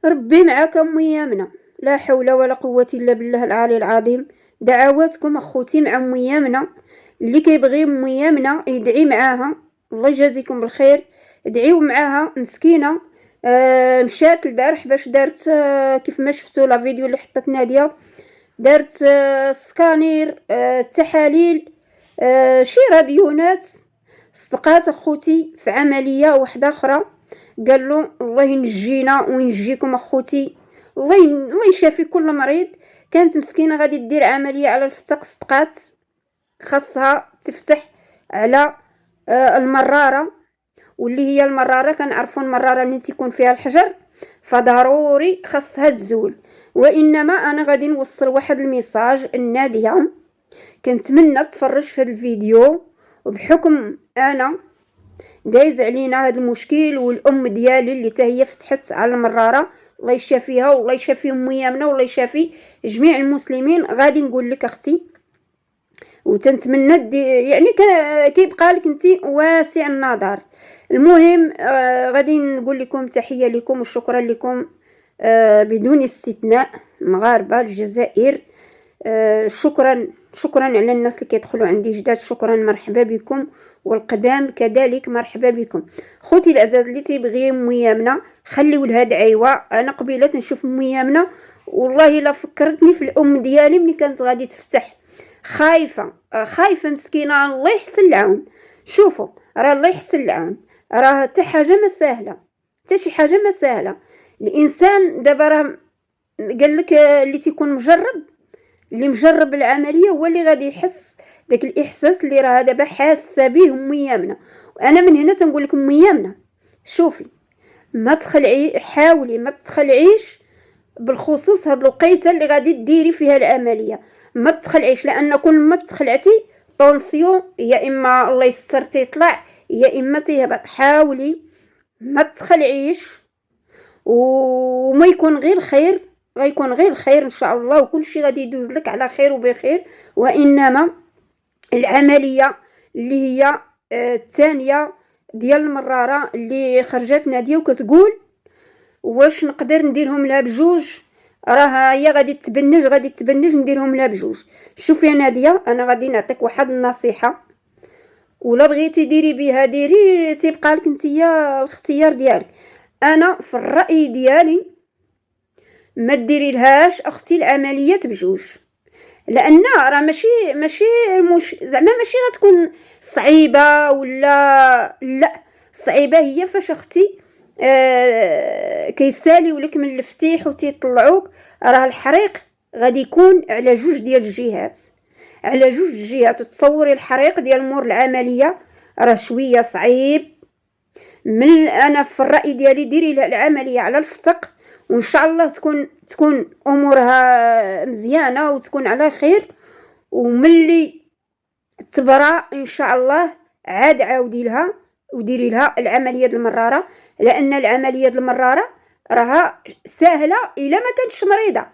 ربي معاك أمي يامنة، لا حول ولا قوة إلا بالله العلي العظيم. دعواتكم أخوتي مع أمي يامنة، اللي كيبغي أمي يامنة يدعي معاها، الله يجازيكم بالخير. ادعيو معاها مسكينة. مشات البارح باش دارت كيف ما شفتو لا فيديو اللي حطت نادية، دارت سكانير، تحاليل، شي راديونات. صدقات اخوتي في عملية واحدة اخرى، قالوا الله ينجينا وينجيكم اخوتي، الله يشافي كل مريض. كانت مسكينة غادي دير عملية على الفتق، صدقات خاصها تفتح على المرارة، واللي هي المرارة كنعرفوا المرارة اللي تيكون فيها الحجر، فضروري خاصها تزول. وانما انا غادي نوصل واحد الميساج النادية، كنتمنى تفرج في هذا الفيديو، وبحكم انا دايز علينا هذا المشكل، والام ديالي اللي تاهي فتحت على المراره، الله يشافيها والله يشافي امي يامنه والله يشافي جميع المسلمين. غادي نقول لك اختي، وتنتمنى يعني كيبقى لك انت واسع النظر. المهم غادي نقول لكم تحيه لكم وشكرا لكم بدون استثناء، مغاربه الجزائر. شكرا على الناس اللي كيدخلوا عندي جداد، شكرا مرحبا بكم، والقدام كذلك مرحبا بكم. خوتي العزاز اللي تيبغي امي يامنه خليو لها دعيوه. انا قبيله نشوف امي يامنه والله الا فكرتني في الام ديالي ملي كانت غادي تفتح، خايفه مسكينه، الله يحسن العون. شوفوا راه الله يحسن العون، راه حتى حاجه ما سهله، حتى شي حاجه ما سهله. الانسان دابا راه قال لك اللي تيكون مجرب، اللي مجرب العمليه هو اللي غادي يحس داك الاحساس اللي راه دابا حاسه به امي يامنه. وانا من هنا تنقول لك امي يامنه، شوفي ما تخلعي، حاولي ما تخلعيش بالخصوص هاد الوقيته اللي غادي ديري فيها العمليه، ما تخلعيش، لان كل ما تخلعتي طونسيون يا اما الله يستر تيطلع يا اما تيهبط. حاولي ما تخلعيش، وما يكون غير خير، غيكون غير خير ان شاء الله، وكل شيء غادي يدوز لك على خير وبخير. وانما العمليه اللي هي الثانيه ديال المراره اللي خرجت ناديه وكتقول واش نقدر نديرهم لها بجوج، راه هي غادي تبنج نديرهم لها بجوج. شوفي يا ناديه، انا غادي نعطيك واحد النصيحه، ولا بغيتي ديري بها ديري، تيبقى لك نتيا الاختيار ديالك. انا في الراي ديالي ما ديري لهاش اختي العمليات بجوج، لان راه ماشي زعما ماشي غتكون صعيبه ولا لا. صعيبه هي فاش اختي كيساليو لك من الفتيح وتيطلعوك، راه الحريق غادي يكون على جوج ديال الجهات، على جوج الجهات. وتصوري الحريق ديال مور العمليه راه شويه صعيب. من انا في الراي ديالي ديري العمليه على الفتق، وان شاء الله تكون امورها مزيانه وتكون على خير. وملي تبرا ان شاء الله عاد عاودي لها وديري لها العمليه د المراره، لان العمليه د المراره راها سهله الا ما كانتش مريضه.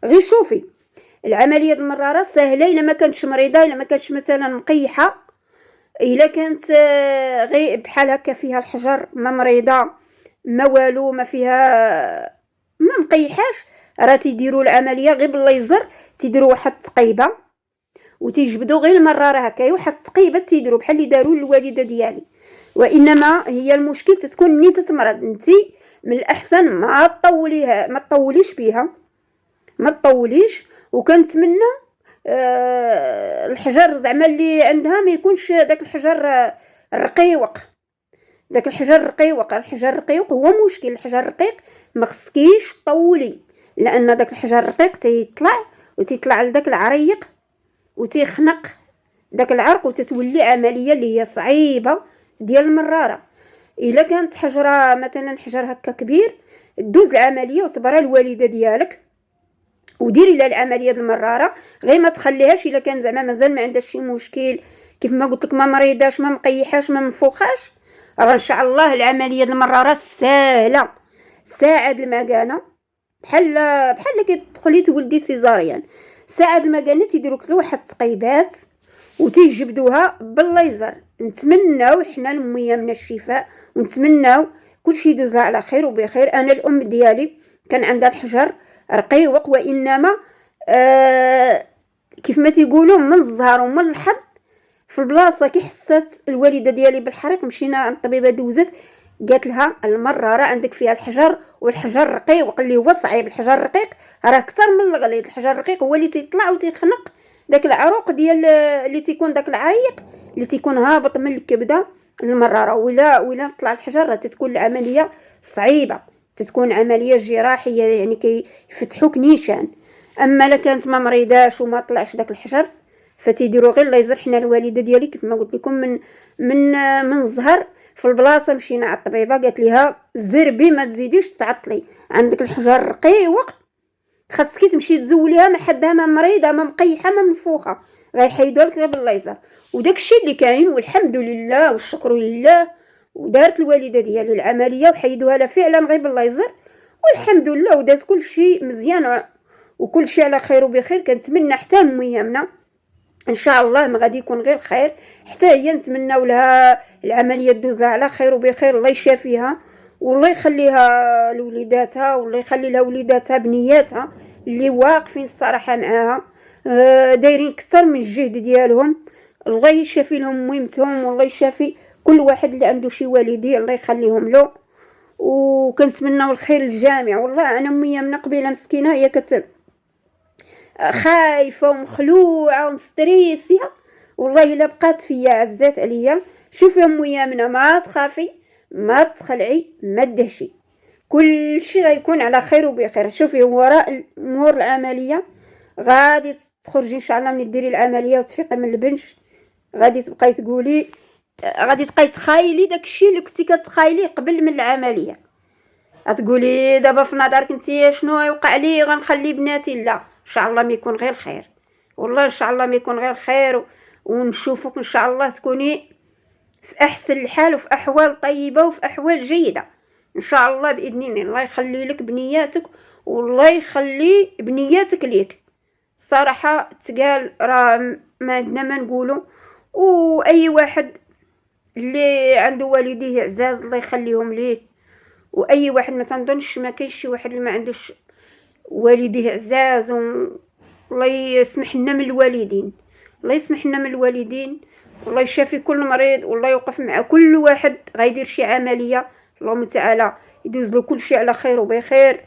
غير شوفي العمليه د المراره سهله الا ما كانتش مريضه، الا ما كانتش مثلا مقيحه، الا كانت غير بحال هكا فيها الحجر ما مريضه ما والو، ما فيها ما مقيحاش، راه تيديروا العمليه غير بالليزر، تيديروا واحد التقيبه وتيجبدوا غير المراره هكا، واحد التقيبه تيديروا بحال اللي داروا للوالده ديالي. وانما هي المشكل تتكون ملي تتمرض انت، من الاحسن ما تطوليها، ما تطوليش بها، ما تطوليش. وكنتمنى الحجر زعما اللي عندها ما يكونش داك الحجر الرقيق، داك الحجر الرقيق. الحجر الرقيق هو مشكل، الحجر الرقيق ما خصكيش طولي، لان داك الحجر الرقيق تيطلع لداك العريق وتيخنق داك العرق، وتتولي عمليه اللي هي صعيبه ديال المراره. الا كانت حجره مثلا حجر هكا كبير، دوز العمليه وصبري الوالده ديالك وديري لها العمليه ديال المراره، غير ما تخليهاش الا كان زعما مازال ما عندهاش شي مشكل، كيف ما قلت لك ما مريضاش ما مقيحاش ما منفوخاش، راه ان شاء الله العمليه ديال المراره ساهله، ساعه المكانه، بحال كتدخلي تولدي سيزاريان. ساعه المكانه تيديروك غير واحد التقيبات وتيجبدوها بالليزر. نتمناو حنا لمية من الشفاء، ونتمناو كلشي يدوزها على خير وبخير. انا الام ديالي كان عندها الحجر رقيق، وانما كيف ما تيقولوا من الزهر ومن الحظ في البلاصه كي حسات الوالده ديالي بالحريق مشينا عند الطبيبه دوزت قالت لها المره راه عندك فيها الحجر، والحجر الرقيق اللي هو صعيب. الحجر الرقيق راه اكثر من الغليظ. الحجر الرقيق هو اللي تيطلع وتيخنق داك العروق ديال اللي تيكون داك العريق اللي تيكون هابط من الكبده المراره. ولا طلع الحجر راه تتكون العمليه صعيبه، تتكون عمليه جراحيه، يعني كيفتحوك نيشان. اما لا كانت ما مريضاش وما طلعش داك الحجر فتيديروا غير الليزر. حنا الوالده ديالي كيف ما قلت لكم من الزهر في البلاصه مشينا على الطبيبه قالت ليها زربي ما تزيديش تعطلي، عندك الحجر رقيق خاصك تمشي تزوليها ما حدها ما مريضه ما مقيحه ما منفوخه، غيحيدوا لك غير بالليزر. وداك الشيء اللي كاين والحمد لله والشكر لله. ودارت الوالده ديالي العمليه وحيدوها لها فعلا غير بالليزر والحمد لله، ودات كل شيء مزيان وكل شيء على خير وبخير. كنتمنى حتى ميامنا ان شاء الله ما غادي يكون غير خير، حتى هي نتمناو لها العمليه دوزها على خير وبخير. الله يشافيها والله يخليها لوليداتها والله يخلي لها وليداتها بنياتها اللي واقفين الصراحه معاها دايرين اكثر من الجهد ديالهم. الله يشافي لهم مهمتهم والله يشافي كل واحد اللي عنده شي والدي الله يخليهم له. وكنتمناو الخير الجامع. والله انا امي من قبيله مسكينه هي خايفه ومخلوعه ومستريسيه، والله الا بقات فيا عزات عليا. شوفي امي امنه ما تخافي ما تخلعي ما دهشي، كل شيء غيكون على خير وبخير. شوفي وراء امور العمليه غادي تخرجي ان شاء الله من ديري العمليه وتفيقي من البنش، غادي تبقاي تقولي غادي تبقاي تخايلي داكشي اللي كنتي كتخايليه قبل من العمليه. غتقولي دابا في نظرك انت شنو يوقع لي غنخلي بناتي؟ لا ان شاء الله ما يكون غير خير، والله ان شاء الله ما يكون غير خير ونشوفك ان شاء الله تكوني في احسن الحال وفي احوال طيبه وفي احوال جيده ان شاء الله باذن الله. الله يخلي لك بنياتك والله يخلي بنياتك ليك. صراحه تقال راه ما عندنا ما نقولوا. واي واحد اللي عنده والديه عزاز الله يخليهم ليه، واي واحد ما تنظنش ما كاينش شي واحد اللي ما عندوش والديه عزاز. الله يسمح لنا من الوالدين، الله يسمح لنا من الوالدين، والله يشافي كل مريض والله يوقف مع كل واحد غيدير شي عمليه. اللهم تعالى يدوز له كل شيء على خير وبخير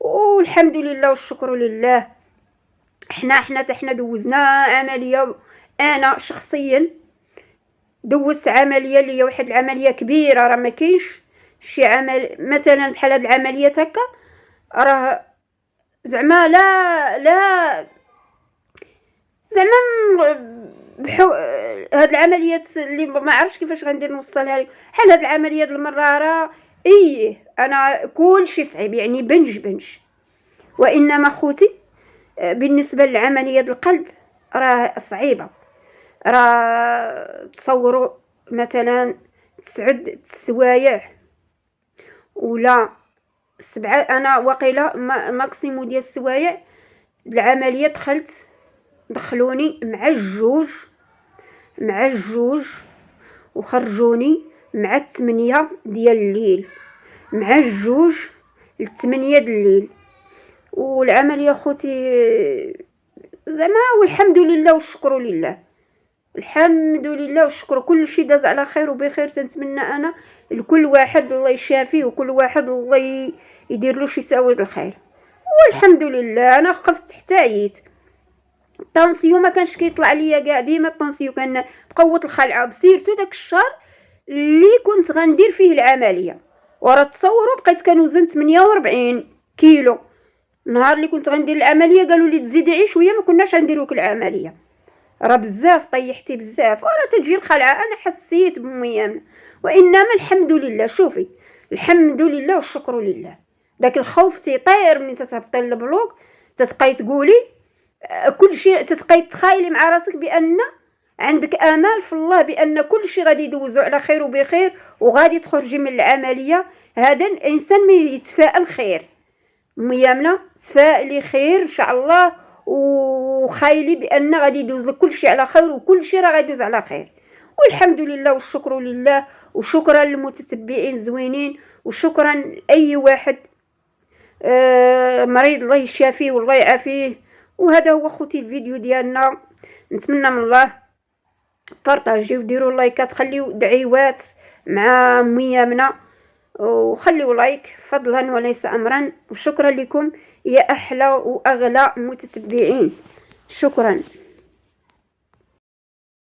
والحمد لله والشكر لله. حنا دوزنا عمليه. انا شخصيا دوزت عمليه اللي هي واحد العمليه كبيره، راه ما كاينش شي عمل مثلا بحال هاد العمليات هكا راه زعما لا زعما هاد العمليات اللي ما عرفتش كيفاش غندير نوصلها لك. بحال هاد العمليه د المره راه انا كل شيء صعيب يعني بنج. وانما خوتي بالنسبه للعمليه د القلب راه صعيبه. راه تصوروا مثلا 9 السوايع ولا 7، انا وقيله ماكسيمو ديال السوايع العمليه دخلوني مع الجوج وخرجوني مع 8 ديال الليل، مع الجوج ل8 ديال الليل. والعمليه خوتي زعما والحمد لله والشكر لله، الحمد لله والشكر كل شيء داز على خير وبخير. تنتمنى انا لكل واحد الله يشافيه وكل واحد الله يدير له شي ساوي الخير والحمد لله. انا خفت حتى عييت، الطونسيون ما كانش كيطلع ليا كاع، ديما الطونسيون كان بقوه الخلعه بسيرتو داك الشهر اللي كنت غندير فيه العمليه. وراه تصوروا بقيت كنوزن 48 كيلو. النهار اللي كنت غندير العمليه قالوا لي تزيدي عي شويه ما كناش غنديروك العمليه، راه بزاف طيحتي بزاف. وراه تجي الخلعه انا حسيت بميامنا وانما الحمد لله. شوفي الحمد لله والشكر لله. داك الخوف تيطير ملي تتهبطي للبلوك، تتبقاي تقولي كل شيء، تتبقاي تخايلي مع راسك بان عندك امال في الله بان كل شيء غادي يدوزو على خير وبخير وغادي تخرجي من العمليه. هذا الانسان ما يتفائل خير. ميامنا تفائلي خير ان شاء الله وخايلي بان غادي يدوز لك كل شيء على خير وكل شيء راه غادي يدوز على خير والحمد لله والشكر لله. وشكرا للمتتبعين زوينين وشكرا لاي واحد مريض الله يشافيه والله يعافيه. وهذا هو خوتي الفيديو ديالنا. نتمنى من الله بارطاجيو وديروا لايكات، خليو دعيوات مع ميامنة، وخليوا لايك فضلا وليس امرا. وشكرا لكم يا احلى واغلى متتبعين، شكرا.